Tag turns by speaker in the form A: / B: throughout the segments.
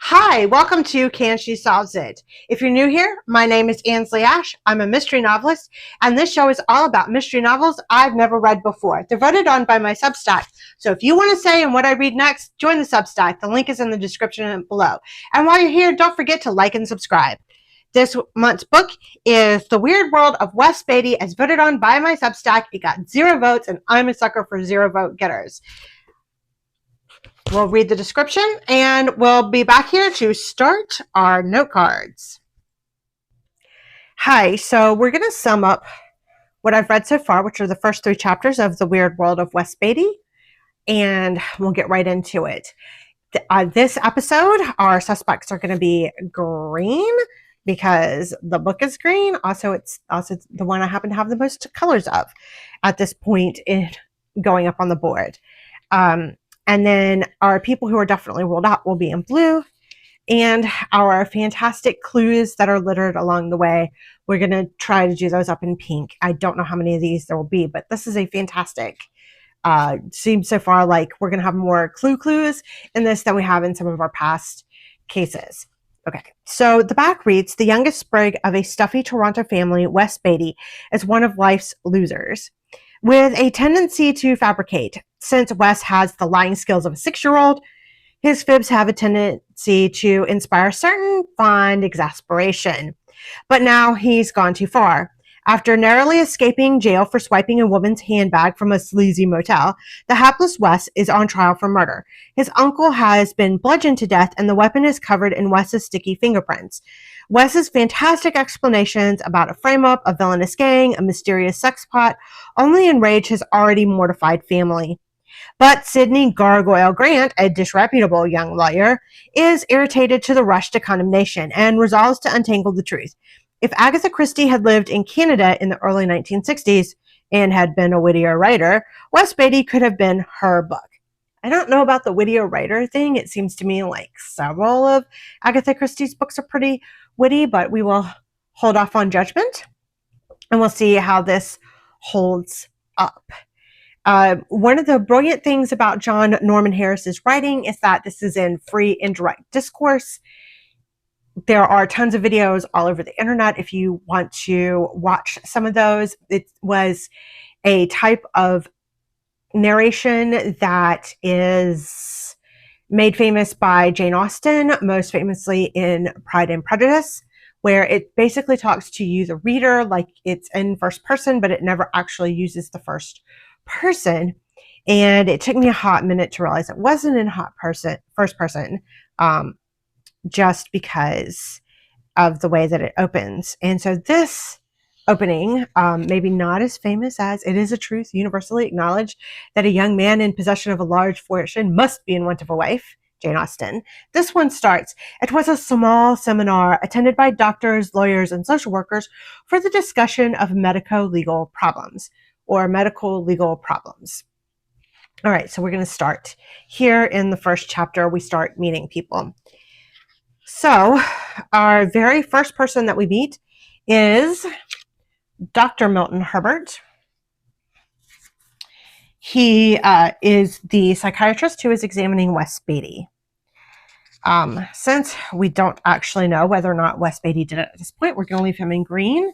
A: Hi, welcome to Can She Solves It? If you're new here, my name is Ansley Ashe. I'm a mystery novelist, and this show is all about mystery novels I've never read before. They're voted on by my Substack. So if you want to say and what I read next, join the Substack. The link is in the description below. And while you're here, don't forget to like and subscribe. This month's book is The Weird World of Wes Beattie, as voted on by my Substack. It got 0 votes, and I'm a sucker for 0 vote getters. We'll read the description and we'll be back here to start our note cards. Hi, so we're going to sum up what I've read so far, which are the first 3 chapters of The Weird World of Wes Beattie, and we'll get right into it. This episode, our suspects are going to be green because the book is green. Also, it's also the one I happen to have the most colors of at this point in going up on the board. And then our people who are definitely ruled out will be in blue. And our fantastic clues that are littered along the way, we're going to try to do those up in pink. I don't know how many of these there will be, but this is a fantastic, seems so far like we're going to have more clues in this than we have in some of our past cases. Okay, so the back reads, the youngest sprig of a stuffy Toronto family, Wes Beattie, is one of life's losers, with a tendency to fabricate. Since Wes has the lying skills of a 6-year-old, his fibs have a tendency to inspire certain fond exasperation. But now he's gone too far. After narrowly escaping jail for swiping a woman's handbag from a sleazy motel, the hapless Wes is on trial for murder. His uncle has been bludgeoned to death, and the weapon is covered in Wes's sticky fingerprints. Wes's fantastic explanations about a frame-up, a villainous gang, a mysterious sex pot only enrage his already mortified family. But Sidney Gargoyle Grant, a disreputable young lawyer, is irritated to the rush to condemnation and resolves to untangle the truth. If Agatha Christie had lived in Canada in the early 1960s and had been a wittier writer, Wes Beattie could have been her book. I don't know about the wittier writer thing. It seems to me like several of Agatha Christie's books are pretty witty, but we will hold off on judgment and we'll see how this holds up. One of the brilliant things about John Norman Harris's writing is that this is in free indirect discourse. There are tons of videos all over the internet if you want to watch some of those. It was a type of narration that is made famous by Jane Austen, most famously in Pride and Prejudice, where it basically talks to you, the reader, like it's in first person, but it never actually uses the first person. And it took me a hot minute to realize it wasn't in first person, just because of the way that it opens. And so this opening, maybe not as famous as it is a truth universally acknowledged that a young man in possession of a large fortune must be in want of a wife, Jane Austen. This one starts, it was a small seminar attended by doctors, lawyers, and social workers for the discussion of medico-legal problems. All right, so we're going to start here in the first chapter. We start meeting people. So our very first person that we meet is Dr. Milton Herbert. He is the psychiatrist who is examining Wes Beattie. Since we don't actually know whether or not Wes Beattie did it at this point, we're going to leave him in green,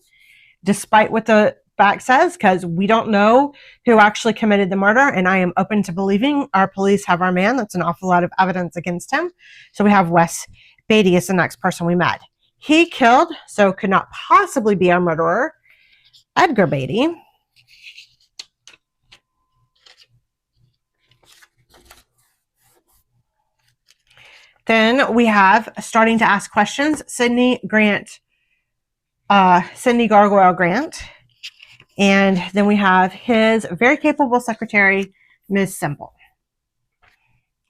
A: despite what the back says, because we don't know who actually committed the murder, and I am open to believing our police have our man. That's an awful lot of evidence against him. So we have Wes Beattie as the next person we met. He killed, so could not possibly be our murderer, Edgar Beattie. Then we have, starting to ask questions, Sidney Gargoyle Grant. And then we have his very capable secretary, Ms. Simple.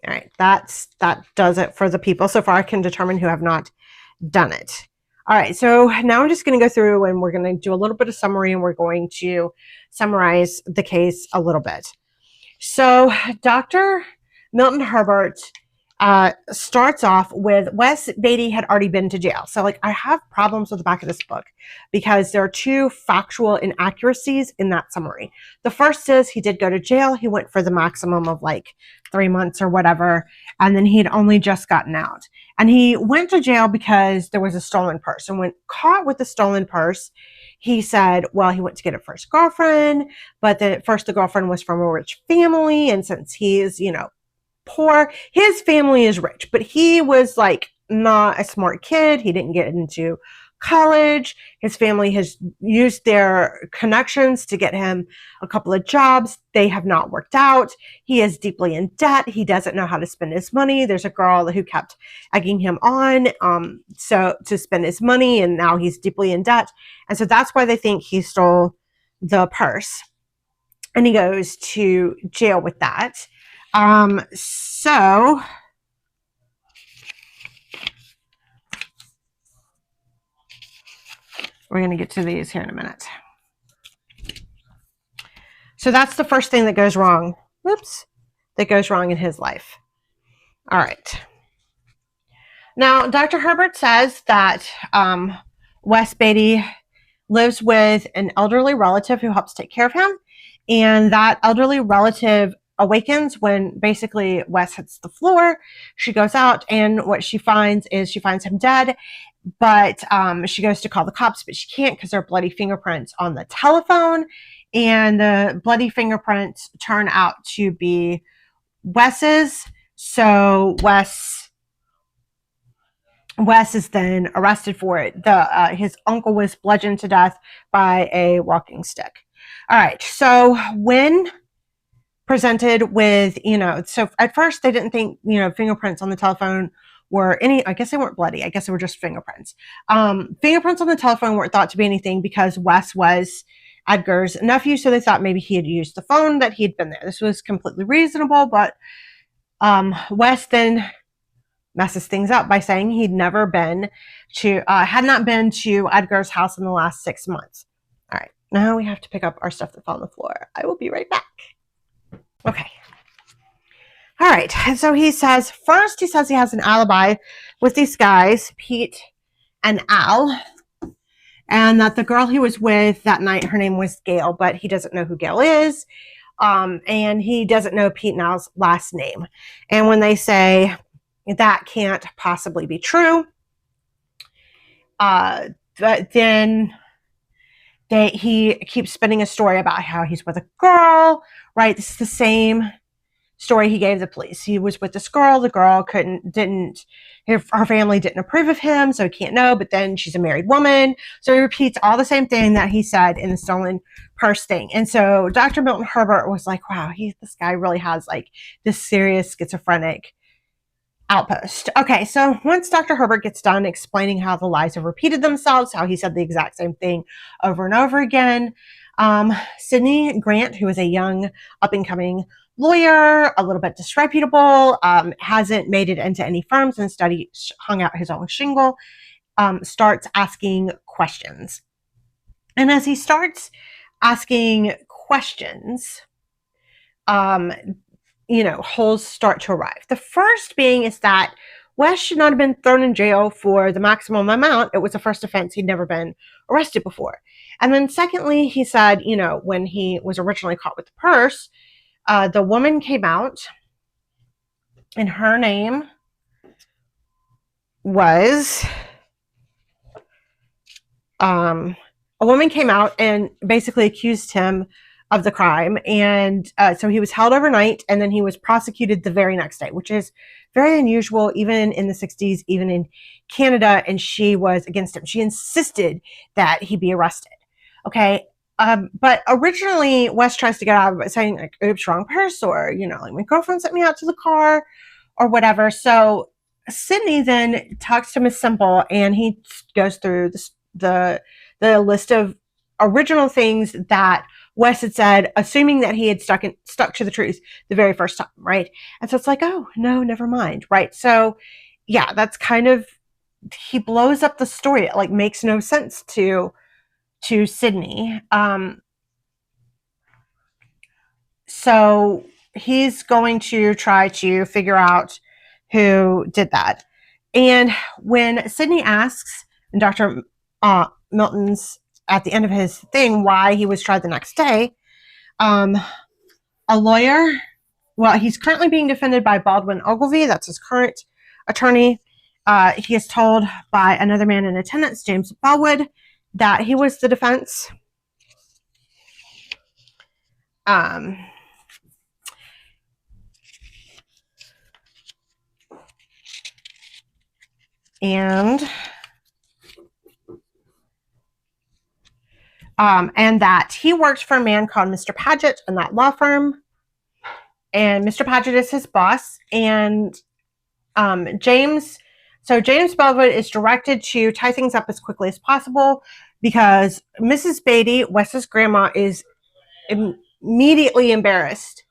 A: All right, that does it for the people. So far, I can determine who have not done it. All right, so now I'm just going to go through and we're going to do a little bit of summary, and we're going to summarize the case a little bit. So Dr. Milton Herbert starts off with Wes Beattie had already been to jail. So like I have problems with the back of this book because there are two factual inaccuracies in that summary. The first is he did go to jail. He went for the maximum of like 3 months or whatever. And then he had only just gotten out. And he went to jail because there was a stolen purse. And when caught with the stolen purse, he said, well, he went to get it for his girlfriend, but then first the girlfriend was from a rich family. And since he's, poor, his family is rich, but he was like not a smart kid. He didn't get into college. His family has used their connections to get him a couple of jobs. They have not worked out. He is deeply in debt. He doesn't know how to spend his money. There's a girl who kept egging him on so to spend his money, and now he's deeply in debt. And so that's why they think he stole the purse. And he goes to jail with that. So we're going to get to these here in a minute. So that's the first thing that goes wrong. Whoops. That goes wrong in his life. All right. Now, Dr. Herbert says that Wes Beattie lives with an elderly relative who helps take care of him. And that elderly relative awakens when basically Wes hits the floor. She goes out, and what she finds is she finds him dead, but she goes to call the cops, but she can't because there are bloody fingerprints on the telephone, and the bloody fingerprints turn out to be Wes's. So Wes is then arrested for it. His uncle was bludgeoned to death by a walking stick. All right, so when presented with, so at first they didn't think, fingerprints on the telephone were I guess they weren't bloody. I guess they were just fingerprints. Fingerprints on the telephone weren't thought to be anything because Wes was Edgar's nephew, so they thought maybe he had used the phone, that he'd been there. This was completely reasonable, but Wes then messes things up by saying he'd never been to, had not been to Edgar's house in the last 6 months. All right, now we have to pick up our stuff that fell on the floor. I will be right back. Okay. All right. So he says he has an alibi with these guys, Pete and Al, and that the girl he was with that night, her name was Gail, but he doesn't know who Gail is. And he doesn't know Pete and Al's last name. And when they say that can't possibly be true, but then he keeps spinning a story about how he's with a girl, right? This is the same story he gave the police. He was with this girl. The girl her family didn't approve of him, so he can't know, but then she's a married woman. So he repeats all the same thing that he said in the stolen purse thing. And so Dr. Milton Herbert was like, wow, this guy really has like this serious schizophrenic outpost. Okay, so once Dr. Herbert gets done explaining how the lies have repeated themselves, how he said the exact same thing over and over again, Sidney Grant, who is a young up-and-coming lawyer, a little bit disreputable, hasn't made it into any firms, instead he hung out his own shingle, starts asking questions. And as he starts asking questions, holes start to arrive. The first being is that Wes should not have been thrown in jail for the maximum amount. It was a first offense. He'd never been arrested before. And then secondly, he said, when he was originally caught with the purse, the woman came out, and her name was, a woman came out and basically accused him of the crime. And so he was held overnight, and then he was prosecuted the very next day, which is very unusual, even in the 60s, even in Canada. And she was against him. She insisted that he be arrested. Okay. But originally Wes tries to get out of it saying like, oops, wrong purse, or, like my girlfriend sent me out to the car or whatever. So Sidney then talks to Miss Simple, and he goes through the list of original things that Wes had said, assuming that he had stuck to the truth the very first time, right? And so it's like, oh, no, never mind, right? So, yeah, that's kind of, he blows up the story. It, like, makes no sense to Sidney. So he's going to try to figure out who did that. And when Sidney asks Dr. Milton's at the end of his thing why he was tried the next day, a lawyer, well, he's currently being defended by Baldwin Ogilvy, that's his current attorney. He is told by another man in attendance, James Bellwood, that he was the defense. And that he works for a man called Mr. Paget in that law firm. And Mr. Paget is his boss. And James Bellwood is directed to tie things up as quickly as possible because Mrs. Beattie, Wes's grandma, is immediately embarrassed.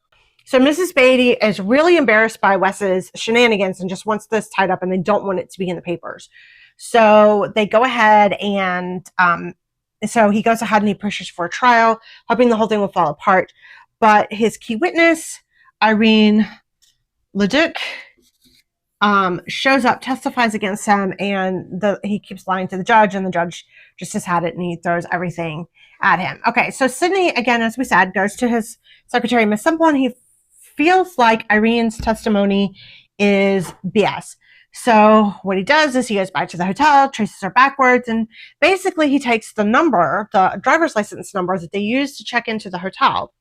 A: So Mrs. Beattie is really embarrassed by Wes's shenanigans and just wants this tied up, and they don't want it to be in the papers. So they go ahead and so he goes ahead and he pushes for a trial, hoping the whole thing will fall apart. But his key witness, Irene Leduc, shows up, testifies against him, and he keeps lying to the judge, and the judge just has had it, and he throws everything at him. Okay, so Sidney, again, as we said, goes to his secretary, Miss Simple, and he feels like Irene's testimony is BS. So what he does is he goes back to the hotel, traces her backwards, and basically he takes the number, the driver's license number that they used to check into the hotel.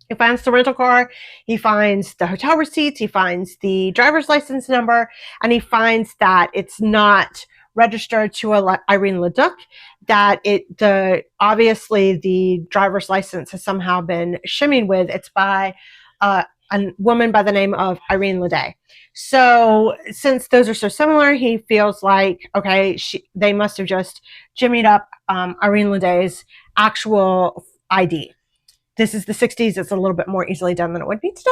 A: He finds the rental car, he finds the hotel receipts, he finds the driver's license number, and he finds that it's not registered to Irene Leduc, that obviously the driver's license has somehow been shimmied with. It's by a woman by the name of Irene Leday. So since those are so similar, he feels like, okay, they must have just jimmied up Irene Leday's actual ID. This is the 60s. It's a little bit more easily done than it would be today.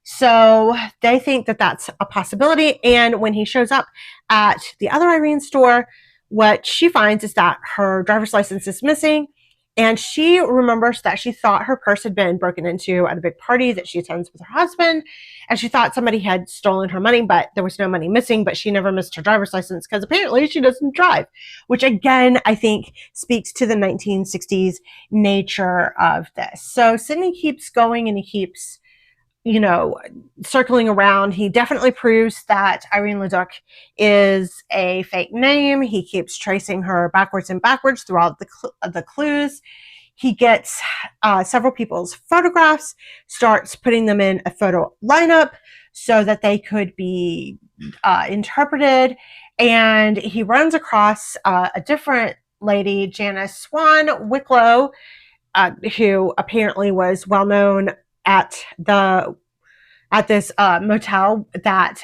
A: So they think that that's a possibility. And when he shows up at the other Irene store, what she finds is that her driver's license is missing. And she remembers that she thought her purse had been broken into at a big party that she attends with her husband. And she thought somebody had stolen her money, but there was no money missing. But she never missed her driver's license because apparently she doesn't drive, which again, I think speaks to the 1960s nature of this. So Sidney keeps going and he keeps, circling around. He definitely proves that Irene Leduc is a fake name. He keeps tracing her backwards and backwards through all the clues. He gets several people's photographs, starts putting them in a photo lineup so that they could be interpreted. And he runs across a different lady, Janice Swan Wicklow, who apparently was well known at this motel that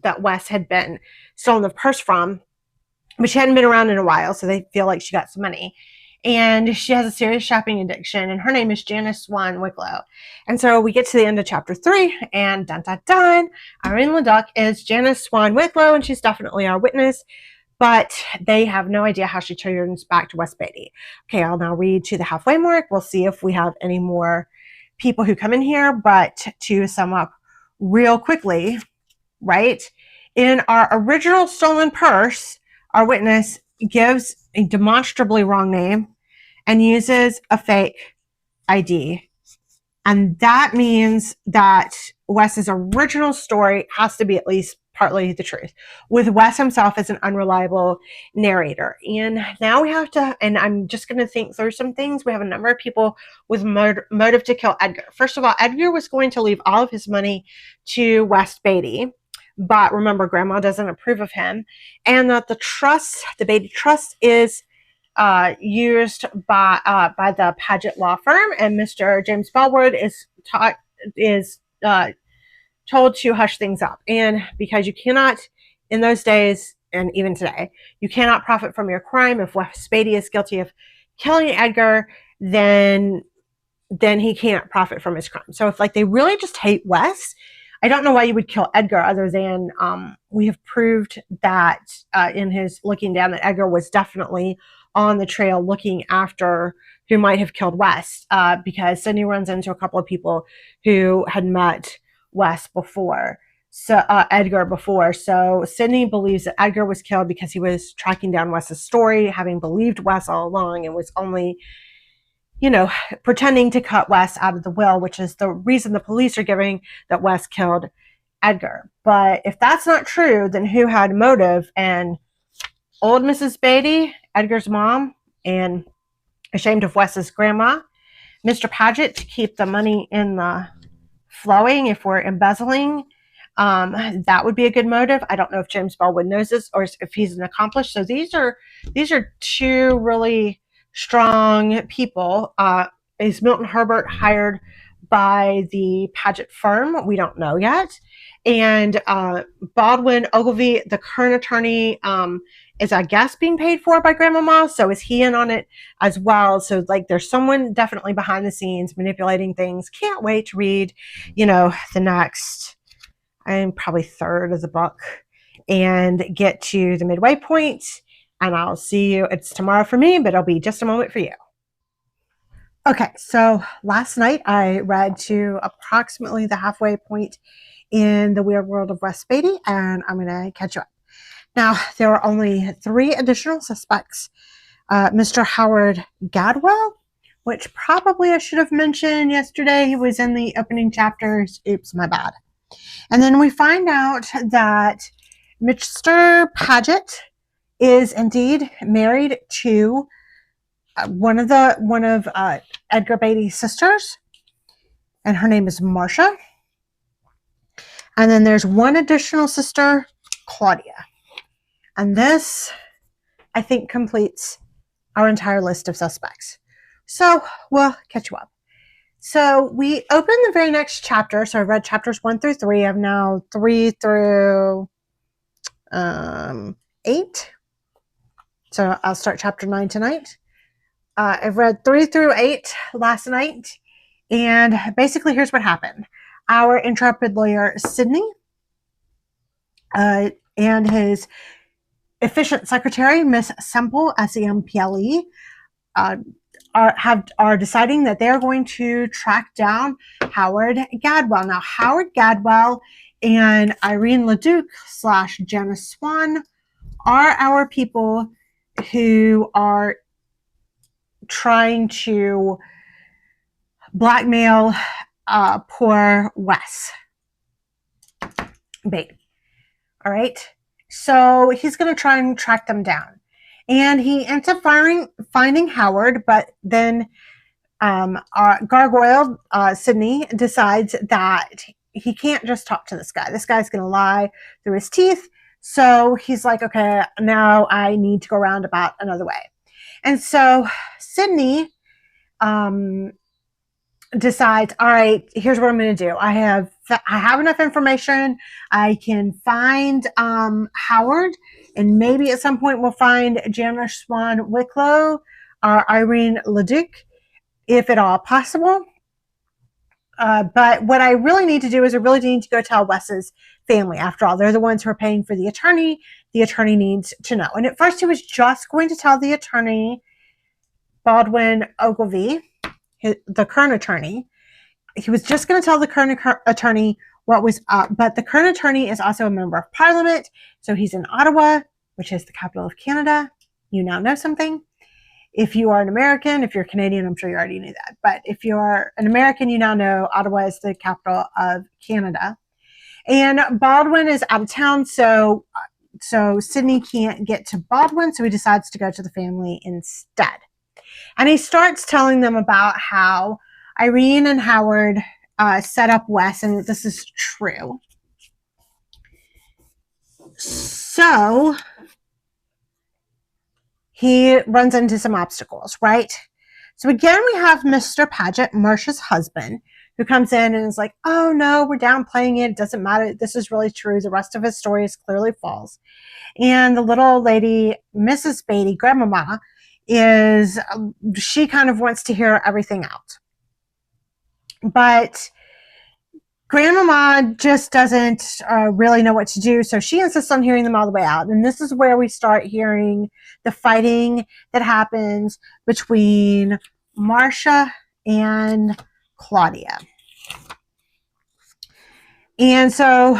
A: that Wes had been stolen the purse from, but she hadn't been around in a while, so they feel like she got some money. And she has a serious shopping addiction, and her name is Janice Swan Wicklow. And so we get to the end of chapter 3, and dun dun dun, Irene Leduc is Janice Swan Wicklow, and she's definitely our witness. But they have no idea how she turns back to Wes Beattie. Okay, I'll now read to the halfway mark. We'll see if we have any more people who come in here. But to sum up real quickly, right? In our original stolen purse, our witness gives a demonstrably wrong name and uses a fake ID. And that means that Wes's original story has to be at least partly the truth, with Wes himself as an unreliable narrator. And now we have to, and I'm just going to think through some things. We have a number of people with motive to kill Edgar. First of all, Edgar was going to leave all of his money to Wes Beattie, but remember, Grandma doesn't approve of him, and that the Beattie Trust is used by the Paget law firm, and Mr. James Bellwood is told to hush things up. And because you cannot, in those days, and even today, you cannot profit from your crime. If Wes Beattie is guilty of killing Edgar, then he can't profit from his crime. So if they really just hate Wes, I don't know why you would kill Edgar other than we have proved that in his looking down that Edgar was definitely on the trail looking after who might have killed Wes, because Sidney runs into a couple of people who had met Wes before. So Edgar before. So Sydney believes that Edgar was killed because he was tracking down Wes's story, having believed Wes all along, and was only, pretending to cut Wes out of the will, which is the reason the police are giving that Wes killed Edgar. But if that's not true, then who had motive? And old Mrs. Beattie, Edgar's mom, and ashamed of Wes's grandma, Mr. Paget, to keep the money in the flowing if we're embezzling. That would be a good motive. I don't know if James Baldwin knows this or if he's an accomplice. So these are two really strong people. Is Milton Herbert hired by the Paget firm? We don't know yet. And Baldwin Ogilvy, the current attorney, is, I guess, being paid for by Grandmama. So is he in on it as well? So there's someone definitely behind the scenes manipulating things. Can't wait to read, the next, I'm probably third of the book, and get to the midway point. And I'll see you. It's tomorrow for me, but it'll be just a moment for you. Okay, so last night I read to approximately the halfway point in The Weird World of Wes Beattie, and I'm going to catch you up. Now, there are only 3 additional suspects. Mr. Howard Gadwell, which probably I should have mentioned yesterday. He was in the opening chapters. Oops, my bad. And then we find out that Mr. Paget is indeed married to one of Edgar Beattie's sisters, and her name is Marcia. And then there's one additional sister, Claudia. And this, I think, completes our entire list of suspects. So we'll catch you up. So we open the very next chapter. So I read chapters 1 through 3. I have now 3 through 8. So I'll start chapter 9 tonight. I've read 3 through 8 last night. And basically, here's what happened. Our intrepid lawyer, Sidney, and his efficient secretary, Miss Semple, SEMPLE, are deciding that they're going to track down Howard Gadwell. Now, Howard Gadwell and Irene Leduc / Janice Swan are our people who are trying to blackmail poor Wes Beattie. All right. So he's going to try and track them down. And he ends up finding Howard, but then our Gargoyle, Sidney, decides that he can't just talk to this guy. This guy's going to lie through his teeth. So he's like, okay, now I need to go around about another way. And so Sidney decides, all right, here's what I'm going to do. I have enough information. I can find Howard, and maybe at some point we'll find Janice Swan Wicklow or Irene Leduc, if at all possible. But what I really need to do is I really need to go tell Wes's family. After all, they're the ones who are paying for the attorney. The attorney needs to know. And at first he was just going to tell the attorney, Baldwin Ogilvy, the current attorney. He was just going to tell the current attorney what was up. But the current attorney is also a member of Parliament. So he's in Ottawa, which is the capital of Canada. You now know something. If you are an American, if you're Canadian, I'm sure you already knew that. But if you're an American, you now know Ottawa is the capital of Canada. And Baldwin is out of town, so Sidney can't get to Baldwin, so he decides to go to the family instead. And he starts telling them about how Irene and Howard set up Wes, and this is true. So he runs into some obstacles, right? So again, we have Mr. Paget, Marcia's husband, who comes in and is like, oh no, we're downplaying it. It doesn't matter. This is really true. The rest of his story is clearly false. And the little lady, Mrs. Beattie, Grandmama, she kind of wants to hear everything out. But Grandmama just doesn't really know what to do, so she insists on hearing them all the way out. And this is where we start hearing the fighting that happens between Marcia and Claudia. And so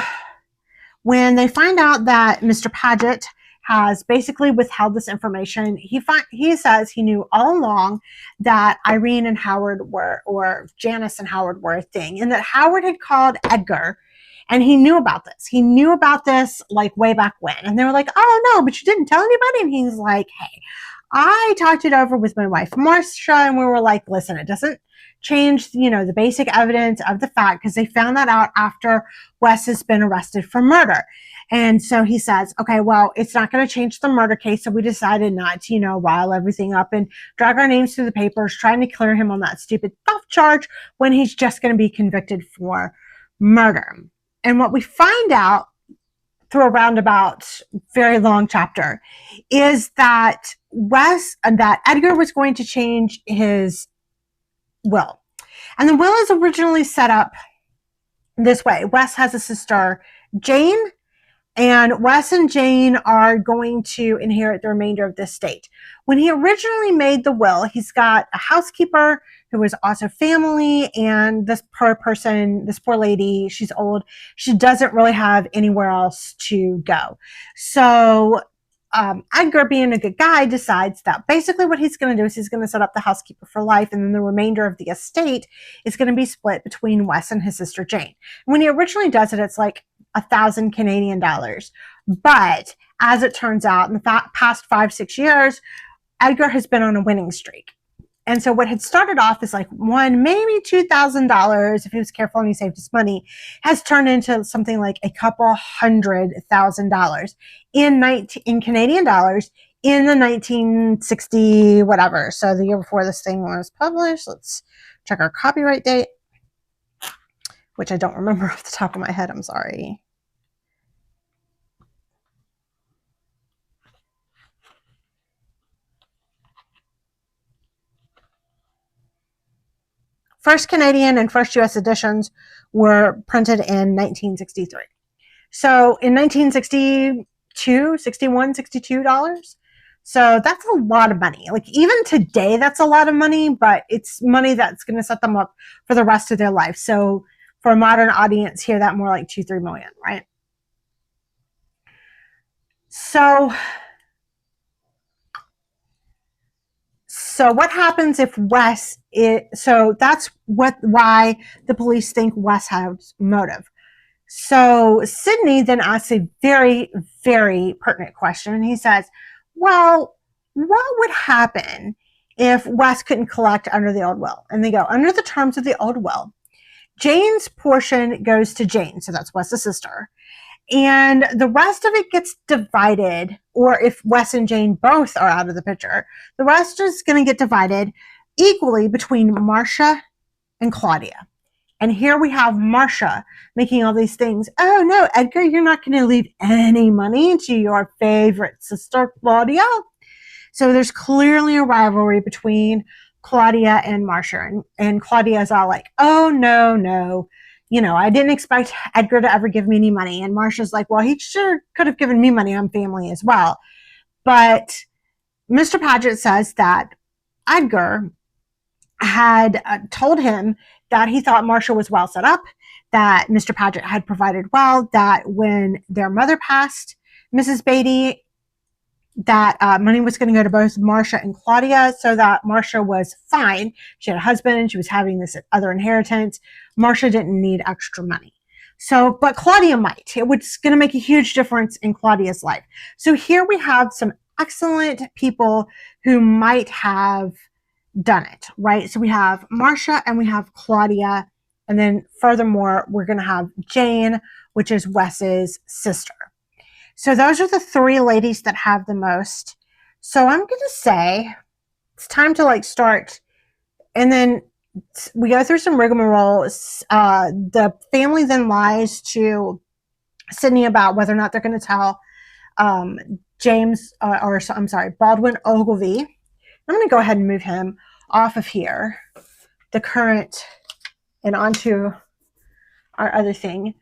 A: when they find out that Mr. Paget has basically withheld this information, he says he knew all along that Irene and Howard were, or Janice and Howard were a thing, and that Howard had called Edgar, and he knew about this. He knew about this like way back when. And they were like, oh no, but you didn't tell anybody? And he's like, hey, I talked it over with my wife, Marcia, and we were like, listen, it doesn't change, the basic evidence of the fact, because they found that out after Wes has been arrested for murder. And so he says, okay, well, it's not going to change the murder case. So we decided not to, rile everything up and drag our names through the papers, trying to clear him on that stupid theft charge when he's just going to be convicted for murder. And what we find out through a roundabout, very long chapter is that Edgar was going to change his will. And the will is originally set up this way. Wes has a sister, Jane, and Wes and Jane are going to inherit the remainder of the estate. When he originally made the will, he's got a housekeeper who is also family, and this poor lady, she's old. She doesn't really have anywhere else to go. So Edgar, being a good guy, decides that basically what he's going to do is he's going to set up the housekeeper for life, and then the remainder of the estate is going to be split between Wes and his sister Jane. When he originally does it, it's like 1,000 Canadian dollars. But as it turns out, in the past 5-6 years, Edgar has been on a winning streak. And so what had started off as like maybe $2,000, if he was careful and he saved his money, has turned into something like a couple $100,000 in Canadian dollars in the 1960 whatever. So the year before this thing was published. Let's check our copyright date, which I don't remember off the top of my head. I'm sorry. First Canadian and first U.S. editions were printed in 1963. So in 1962, 61, $62. So that's a lot of money. Like even today, that's a lot of money, but it's money that's going to set them up for the rest of their life. So for a modern audience, hear that more like 2-3 million, right? So what happens if Wes so that's why the police think Wes has motive. So Sidney then asks a very, very pertinent question. And he says, well, what would happen if Wes couldn't collect under the old will? And they go, under the terms of the old will, Jane's portion goes to Jane. So that's Wes's sister. And the rest of it gets divided, or if Wes and Jane both are out of the picture, the rest is going to get divided equally between Marcia and Claudia. And here we have Marcia making all these things. Oh no, Edgar, you're not going to leave any money to your favorite sister, Claudia. So there's clearly a rivalry between Claudia and Marcia. And Claudia's all like, oh no. I didn't expect Edgar to ever give me any money. And Marcia's like, well, he sure could have given me money. I'm family as well. But Mr. Paget says that Edgar had told him that he thought Marcia was well set up, that Mr. Paget had provided well, that when their mother passed, Mrs. Beattie, that money was going to go to both Marcia and Claudia, so that Marcia was fine. She had a husband, she was having this other inheritance. Marcia didn't need extra money. So, but Claudia might. It was going to make a huge difference in Claudia's life. So here we have some excellent people who might have done it, right? So we have Marcia and we have Claudia. And then furthermore, we're going to have Jane, which is Wes's sister. So those are the three ladies that have the most. So I'm going to say it's time to start. And then we go through some rigmarole. The family then lies to Sidney about whether or not they're going to tell Baldwin Ogilvy. I'm going to go ahead and move him off of here, the current, and onto our other thing.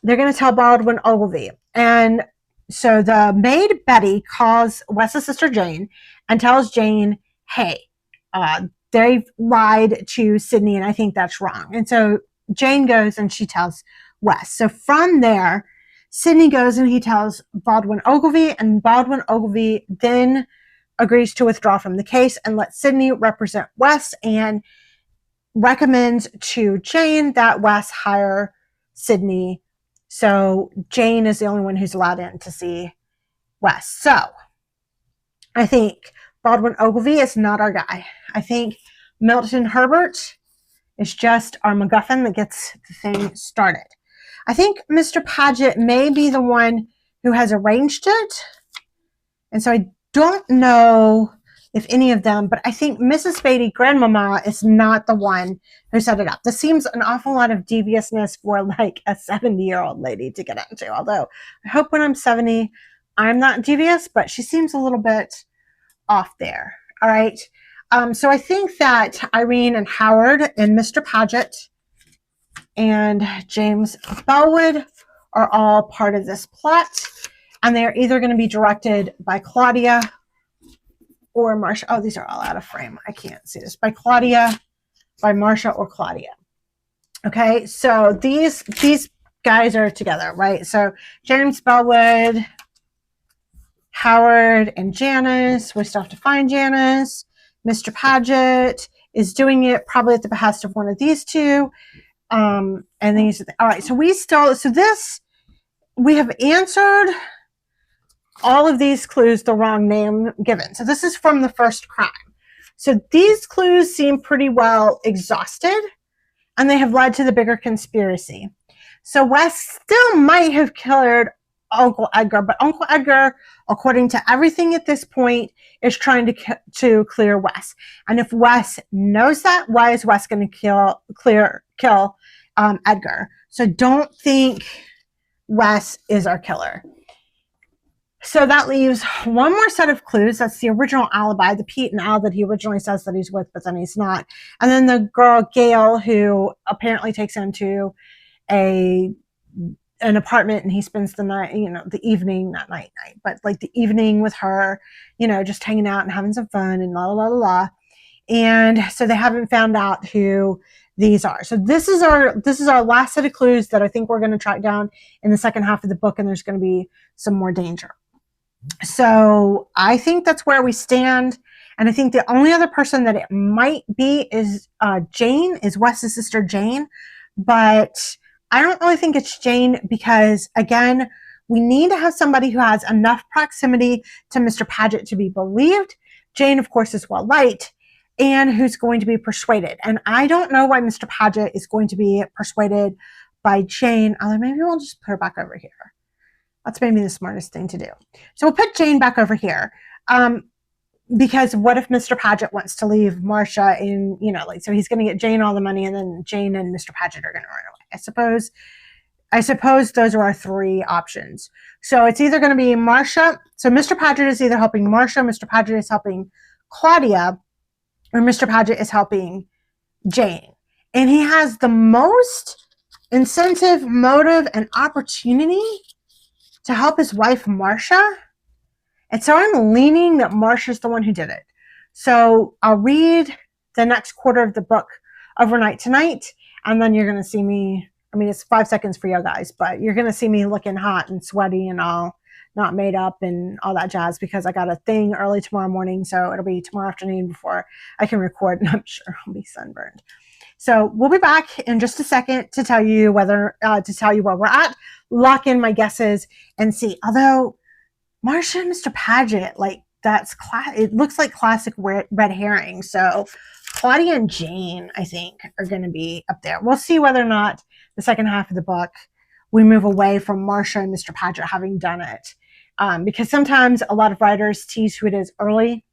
A: They're going to tell Baldwin Ogilvy. And so the maid, Betty, calls Wes's sister, Jane, and tells Jane, hey, they've lied to Sidney, and I think that's wrong. And so Jane goes and she tells Wes. So from there, Sidney goes and he tells Baldwin Ogilvy, and Baldwin Ogilvy then agrees to withdraw from the case and let Sidney represent Wes, and recommends to Jane that Wes hire Sidney. So Jane is the only one who's allowed in to see Wes. So I think Baldwin Ogilvy is not our guy. I think Milton Herbert is just our MacGuffin that gets the thing started. I think Mr. Paget may be the one who has arranged it. And so I don't know if any of them, but I think Mrs. Beattie, Grandmama, is not the one who set it up. This seems an awful lot of deviousness for like a 70-year-old lady to get into. Although I hope when I'm 70, I'm not devious, but she seems a little bit off there. All right. So I think that Irene and Howard and Mr. Paget and James Bellwood are all part of this plot, and they're either going to be directed by Claudia or Marcia. Oh, these are all out of frame. I can't see this. By Claudia, by Marcia, or Claudia. Okay, so these guys are together, right? So James Bellwood, Howard, and Janice. We still have to find Janice. Mr. Paget is doing it probably at the behest of one of these two. And these, all right, so we have answered all of these clues the wrong name given. So this is from the first crime. So these clues seem pretty well exhausted, and they have led to the bigger conspiracy. So Wes still might have killed Uncle Edgar, but Uncle Edgar, according to everything at this point, is trying to clear Wes. And if Wes knows that, why is Wes going to kill Edgar? So don't think Wes is our killer. So that leaves one more set of clues. That's the original alibi, the Pete and Al that he originally says that he's with, but then he's not. And then the girl, Gail, who apparently takes him to an apartment, and he spends the night, the evening, not night, but like the evening with her, just hanging out and having some fun and la, la, la, la. And so they haven't found out who these are. So this is our last set of clues that I think we're going to track down in the second half of the book, and there's going to be some more danger. So I think that's where we stand. And I think the only other person that it might be is Jane, is Wes's sister Jane. But I don't really think it's Jane because, again, we need to have somebody who has enough proximity to Mr. Paget to be believed. Jane, of course, is well liked, and who's going to be persuaded. And I don't know why Mr. Paget is going to be persuaded by Jane, although maybe we'll just put her back over here. That's maybe the smartest thing to do. So we'll put Jane back over here. Because what if Mr. Paget wants to leave Marcia in, so he's going to get Jane all the money, and then Jane and Mr. Paget are going to run away. I suppose those are our three options. So it's either going to be Marcia. So Mr. Paget is either helping Marcia, Mr. Paget is helping Claudia, or Mr. Paget is helping Jane. And he has the most incentive, motive, and opportunity to help his wife, Marcia. And so I'm leaning that Marcia's the one who did it. So I'll read the next quarter of the book overnight tonight, and then you're going to see me, it's 5 seconds for you guys, but you're going to see me looking hot and sweaty and all not made up and all that jazz because I got a thing early tomorrow morning, so it'll be tomorrow afternoon before I can record, and I'm sure I'll be sunburned. So we'll be back in just a second to tell you where we're at, lock in my guesses, and see. Although Marcia and Mr. Paget, it looks like classic red herring. So Claudia and Jane, I think, are going to be up there. We'll see whether or not the second half of the book we move away from Marcia and Mr. Paget having done it, because sometimes a lot of writers tease who it is early,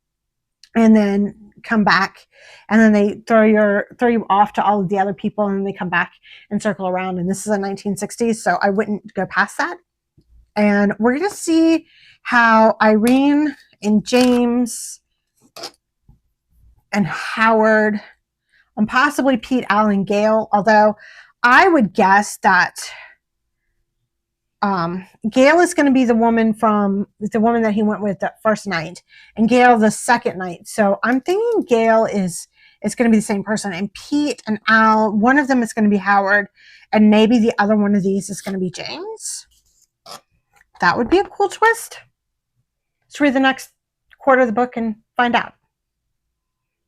A: and then come back, and then they throw you off to all of the other people, and then they come back and circle around. And this is the 1960s, so I wouldn't go past that. And we're going to see how Irene and James and Howard and possibly Pete, Al, and Gail, although I would guess that Gail is going to be the woman that he went with that first night, and Gail the second night. So I'm thinking Gail is is going to be the same person. And Pete and Al, one of them is going to be Howard, and maybe the other one of these is going to be James. That would be a cool twist. Let's read the next quarter of the book and find out.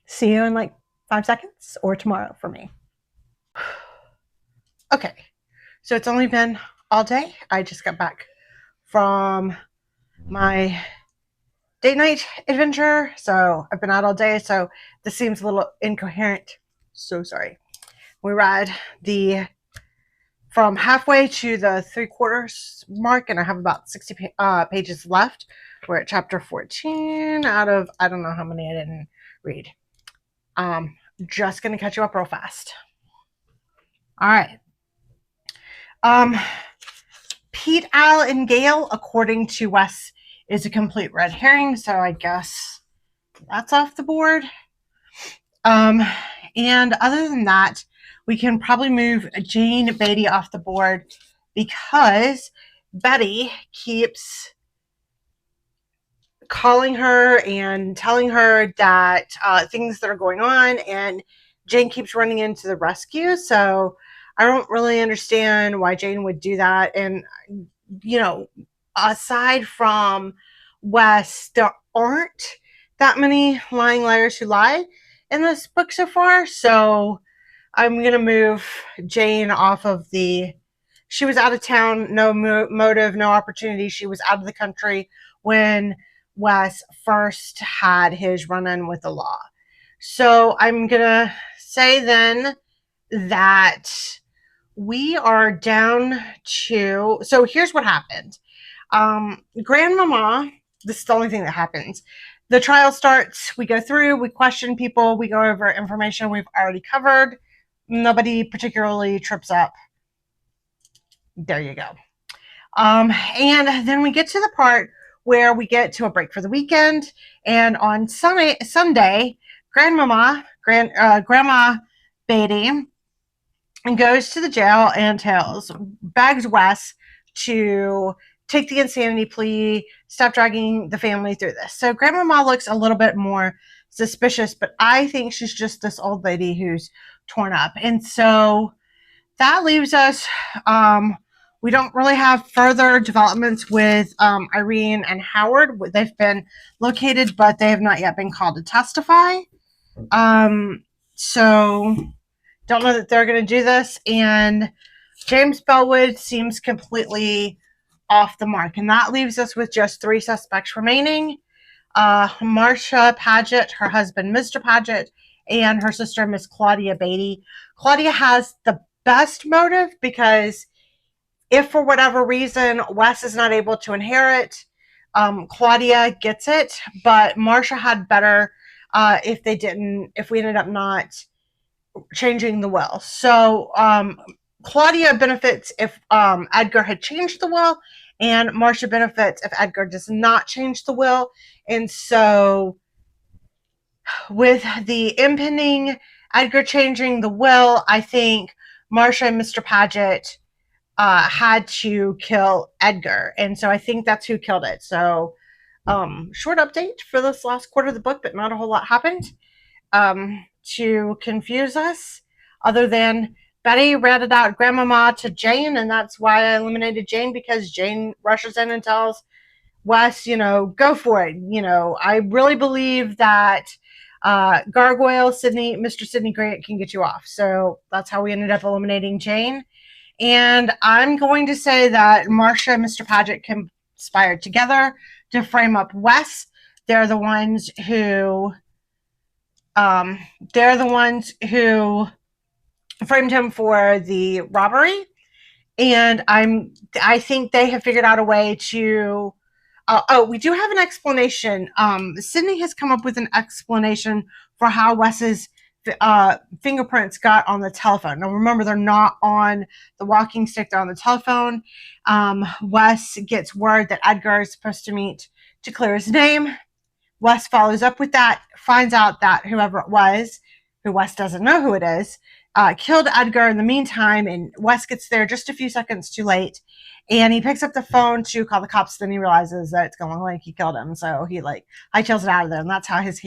A: See you in like 5 seconds or tomorrow for me. Okay, so it's only been all day. I just got back from my date night adventure, so I've been out all day, so this seems a little incoherent. So sorry. We read from halfway to the 3/4 mark, and I have about 60 pages left. We're at chapter 14 out of, I don't know how many I didn't read. Just gonna catch you up real fast. All right. Pete, Al, and Gail, according to Wes, is a complete red herring, so I guess that's off the board. And other than that, we can probably move Jane Beattie off the board because Betty keeps calling her and telling her that things that are going on, and Jane keeps running into the rescue. So I don't really understand why Jane would do that. And, you know, aside from Wes, there aren't that many lying liars who lie in this book so far. So I'm going to move Jane off of she was out of town, no motive, no opportunity. She was out of the country when Wes first had his run-in with the law. So I'm going to say then that we are down to, so here's what happened. Grandmama, this is the only thing that happens. The trial starts, we go through, we question people, we go over information we've already covered. Nobody particularly trips up. There you go. And then we get to the part where we get to a break for the weekend. And on Sunday, Grandma Beattie goes to the jail and begs Wes to take the insanity plea, stop dragging the family through this. So Grandmama looks a little bit more suspicious, but I think she's just this old lady who's torn up. And so that leaves us, we don't really have further developments with Irene and Howard. They've been located, but they have not yet been called to testify. So don't know that they're going to do this. And James Bellwood seems completely off the mark. And that leaves us with just 3 suspects remaining. Marcia Paget, her husband, Mr. Paget, and her sister, Miss Claudia Beattie. Claudia has the best motive because if for whatever reason Wes is not able to inherit, Claudia gets it. But Marcia had better if we ended up not changing the will. So Claudia benefits if Edgar had changed the will, and Marcia benefits if Edgar does not change the will. And so with the impending Edgar changing the will, I think Marcia and Mr. Paget had to kill Edgar. And so I think that's who killed it. So short update for this last quarter of the book, but not a whole lot happened to confuse us, other than Betty ratted out Grandmama to Jane, and that's why I eliminated Jane, because Jane rushes in and tells Wes, go for it. I really believe that Gargoyle, Mr. Sidney Grant can get you off. So that's how we ended up eliminating Jane. And I'm going to say that Marcia and Mr. Paget conspired together to frame up Wes. They're the ones who framed him for the robbery. And I think they have figured out a way to we do have an explanation. Sidney has come up with an explanation for how Wes's fingerprints got on the telephone. Now remember, they're not on the walking stick, they're on the telephone. Wes gets word that Edgar is supposed to meet to clear his name. Wes follows up with that, finds out that whoever it was, who Wes doesn't know who it is, killed Edgar in the meantime, and Wes gets there just a few seconds too late. And he picks up the phone to call the cops. Then he realizes that it's going like he killed him. So he hightails it out of there. And that's how his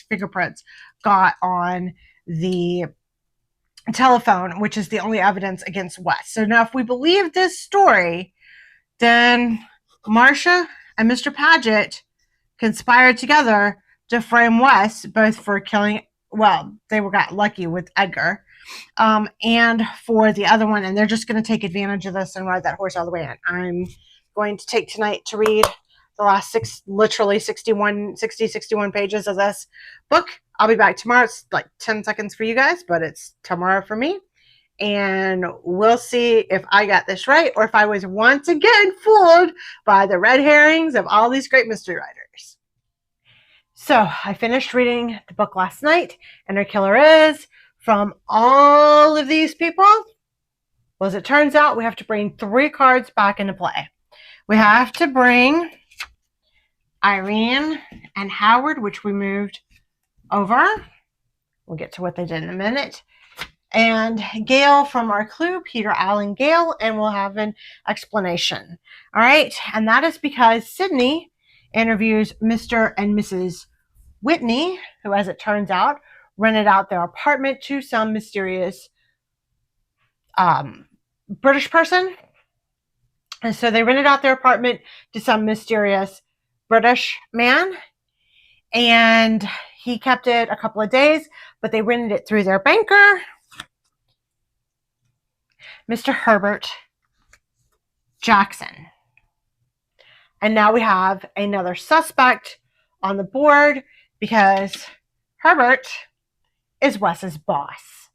A: fingerprints got on the telephone, which is the only evidence against Wes. So now if we believe this story, then Marcia and Mr. Paget conspired together to frame Wes, both for killing, well, they got lucky with Edgar, and for the other one, and they're just going to take advantage of this and ride that horse all the way in. I'm going to take tonight to read the last literally 61 pages of this book. I'll be back tomorrow. It's like 10 seconds for you guys, but it's tomorrow for me. And we'll see if I got this right or if I was once again fooled by the red herrings of all these great mystery writers. So I finished reading the book last night, and our killer is from all of these people. Well, as it turns out, we have to bring 3 cards back into play. We have to bring Irene and Howard, which we moved over. We'll get to what they did in a minute. And Gail from our clue, Peter, Allen, Gail, and we'll have an explanation. All right, and that is because Sydney interviews Mr. and Mrs. Whitney, who, as it turns out, rented out their apartment to some mysterious British person. And so they rented out their apartment to some mysterious British man, and he kept it a couple of days, but they rented it through their banker, Mr. Herbert Jackson. And now we have another suspect on the board because Herbert is Wes's boss.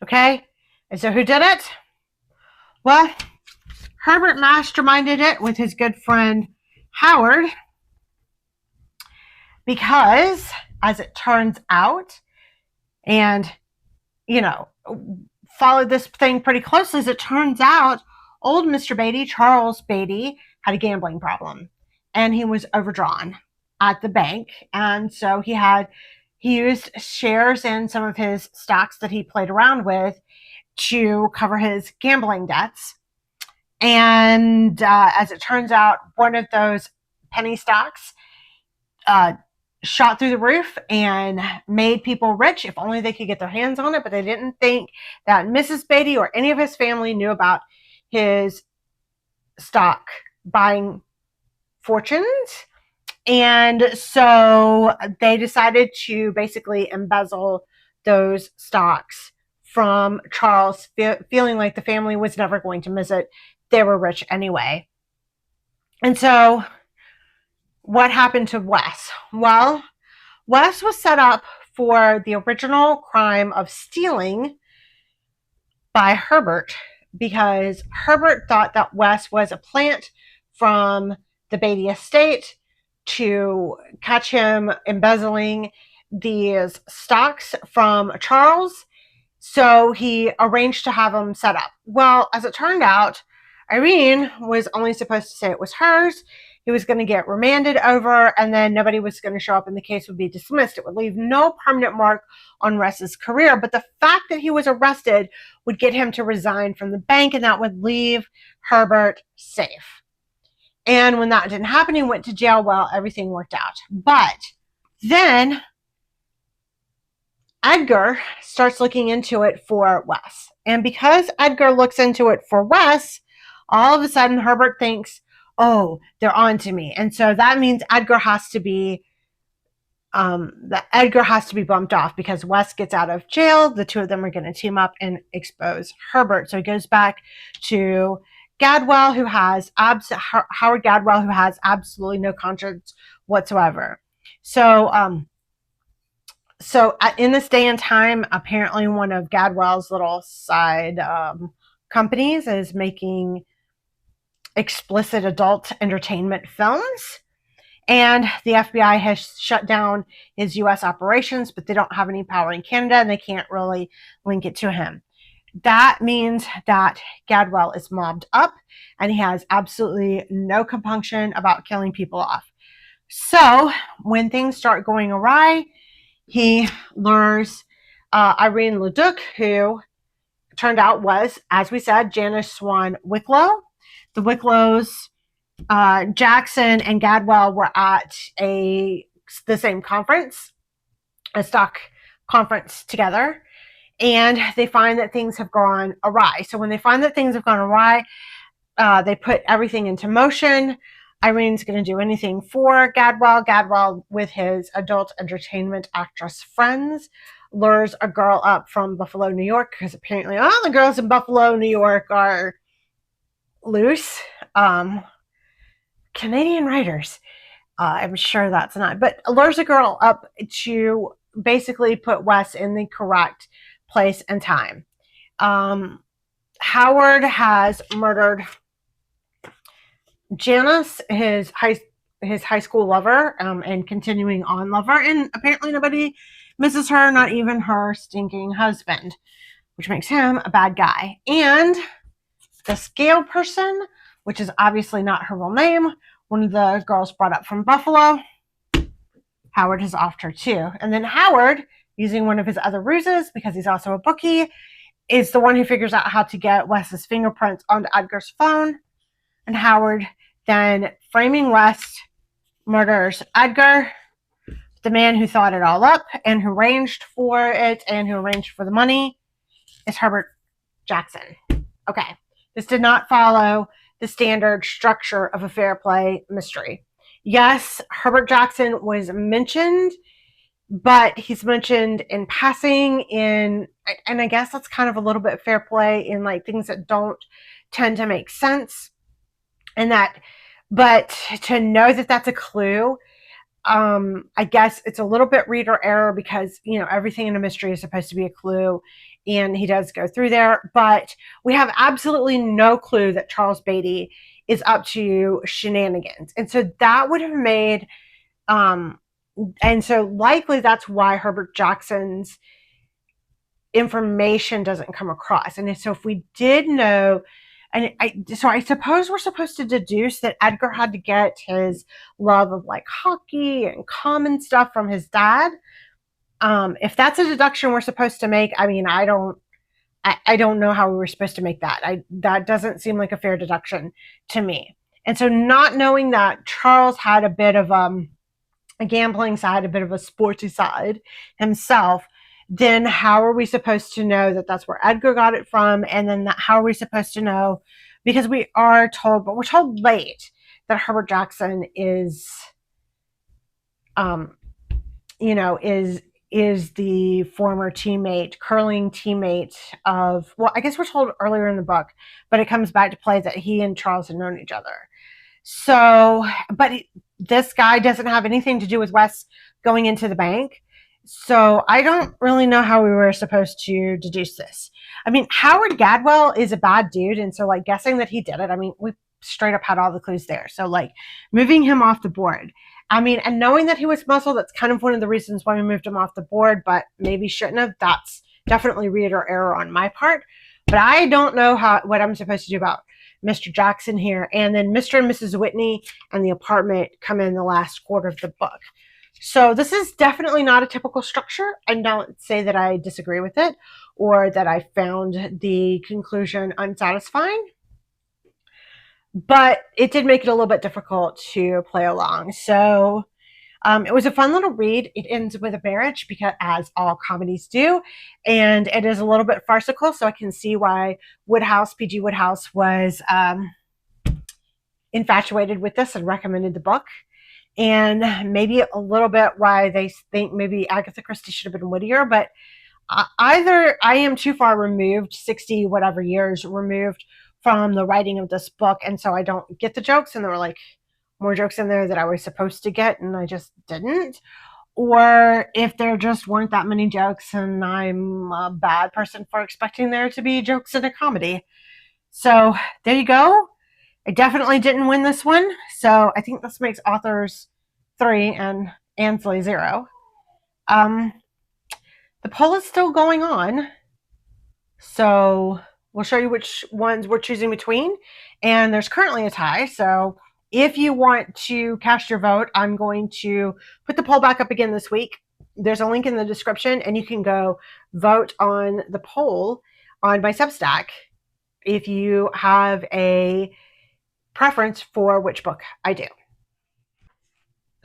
A: Okay? And so who did it? Well, Herbert masterminded it with his good friend Howard because, as it turns out, and, you know, followed this thing pretty closely, as it turns out, old Mr. Beattie, Charles Beattie, had a gambling problem, and he was overdrawn at the bank. And so he used shares in some of his stocks that he played around with to cover his gambling debts. And as it turns out, one of those penny stocks shot through the roof and made people rich if only they could get their hands on it. But they didn't think that Mrs. Beattie or any of his family knew about his stock buying fortunes. And so they decided to basically embezzle those stocks from Charles, feeling like the family was never going to miss it. They were rich anyway. And so what happened to Wes? Well, Wes was set up for the original crime of stealing by Herbert because Herbert thought that Wes was a plant from the Beattie estate to catch him embezzling these stocks from Charles. So he arranged to have him set up. Well, as it turned out, Irene was only supposed to say it was hers. He was going to get remanded over, and then nobody was going to show up and the case would be dismissed. It would leave no permanent mark on Wes's career, but the fact that he was arrested would get him to resign from the bank, and that would leave Herbert safe. And when that didn't happen, he went to jail. Well, everything worked out. But then Edgar starts looking into it for Wes. And because Edgar looks into it for Wes, all of a sudden Herbert thinks, oh, they're on to me. And so that means Edgar has to be bumped off because Wes gets out of jail. The two of them are going to team up and expose Herbert. So he goes back to Gadwell, who has Howard Gadwell, who has absolutely no conscience whatsoever. So in this day and time, apparently one of Gadwell's little side companies is making explicit adult entertainment films. And the FBI has shut down his U.S. operations, but they don't have any power in Canada, and they can't really link it to him. That means that Gadwell is mobbed up, and he has absolutely no compunction about killing people off. So when things start going awry, he lures Irene Leduc, who turned out was, as we said, Janice Swan Wicklow. The Wicklows, Jackson and Gadwell, were at the same conference, a stock conference together, and they find that things have gone awry. So when they find that things have gone awry, they put everything into motion. Irene's going to do anything for Gadwell. Gadwell, with his adult entertainment actress friends, lures a girl up from Buffalo, New York, because apparently all the girls in Buffalo, New York are loose. Canadian writers. I'm sure that's not, but lures a girl up to basically put Wes in the correct place and time. Howard has murdered Janice, his high school lover, and continuing on lover, and apparently nobody misses her, not even her stinking husband, which makes him a bad guy. And the scale person, which is obviously not her real name, one of the girls brought up from Buffalo, Howard has offed her too. And then Howard, using one of his other ruses, because he's also a bookie, is the one who figures out how to get Wes's fingerprints onto Edgar's phone. And Howard, then framing Wes, murders Edgar, the man who thought it all up and who arranged for it and who arranged for the money is Herbert Jackson. Okay, this did not follow the standard structure of a fair play mystery. Yes, Herbert Jackson was mentioned, but he's mentioned in passing and I guess that's kind of a little bit fair play in like things that don't tend to make sense. And that, but to know that that's a clue, I guess it's a little bit reader error because, you know, everything in a mystery is supposed to be a clue and he does go through there, but we have absolutely no clue that Charles Beattie is up to shenanigans. And so that would have made, and so likely that's why Herbert Jackson's information doesn't come across. And so if we did know, and I suppose we're supposed to deduce that Edgar had to get his love of like hockey and common stuff from his dad. If that's a deduction we're supposed to make, I mean, I don't know how we were supposed to make that. That doesn't seem like a fair deduction to me. And so not knowing that Charles had a bit of a gambling side, a bit of a sporty side himself, then how are we supposed to know that that's where Edgar got it from? And then how are we supposed to know? Because we are told, but we're told late, that Herbert Jackson is, is the former teammate, curling teammate of, well, I guess we're told earlier in the book, but it comes back to play that he and Charles had known each other. So, but this guy doesn't have anything to do with Wes going into the bank. So I don't really know how we were supposed to deduce this. I mean, Howard Gadwell is a bad dude. And so like guessing that he did it, I mean, we straight up had all the clues there. So like moving him off the board. I mean, and knowing that he was muscle, that's kind of one of the reasons why we moved him off the board, but maybe shouldn't have. That's definitely reader error on my part. But I don't know what I'm supposed to do about Mr. Jackson here. And then Mr. and Mrs. Whitney and the apartment come in the last quarter of the book. So this is definitely not a typical structure. I don't say that I disagree with it or that I found the conclusion unsatisfying, but it did make it a little bit difficult to play along. So it was a fun little read. It ends with a marriage, because as all comedies do, and it is a little bit farcical. So I can see why P.G. Wodehouse was infatuated with this and recommended the book. And maybe a little bit why they think maybe Agatha Christie should have been wittier, but either I am too far removed, 60 whatever years removed from the writing of this book, and so I don't get the jokes, and there were like more jokes in there that I was supposed to get and I just didn't, or if there just weren't that many jokes and I'm a bad person for expecting there to be jokes in a comedy. So there you go. I definitely didn't win this one, so I think this makes authors 3 and Ansley 0. The poll is still going on, so we'll show you which ones we're choosing between, and there's currently a tie, so if you want to cast your vote, I'm going to put the poll back up again this week. There's a link in the description, and you can go vote on the poll on my Substack if you have a preference for which book I do.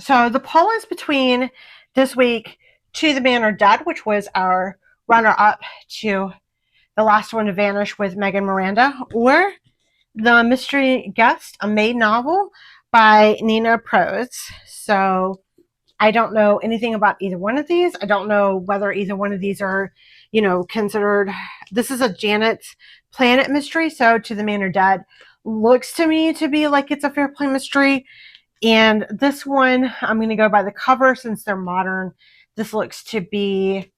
A: So the poll is between this week To the Man or Dead, which was our runner-up to The Last One to Vanish with Megan Miranda, or The Mystery Guest, a Maid novel by Nina Prose. So I don't know anything about either one of these. I don't know whether either one of these are, considered. This is a Janet's Planet mystery. So To the Man or Dead looks to me to be like it's a fair play mystery. And this one, I'm going to go by the cover since they're modern. This looks to be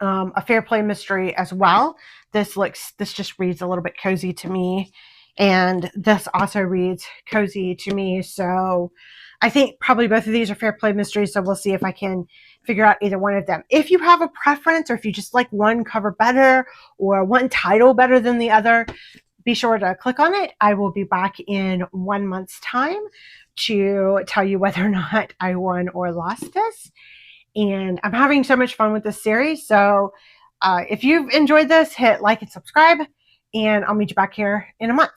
A: a fair play mystery as well. This just reads a little bit cozy to me. And this also reads cozy to me. So I think probably both of these are fair play mysteries. So we'll see if I can figure out either one of them. If you have a preference, or if you just like one cover better or one title better than the other, be sure to click on it. I will be back in 1 month's time to tell you whether or not I won or lost this. And I'm having so much fun with this series. So if you've enjoyed this, hit like and subscribe, and I'll meet you back here in a month.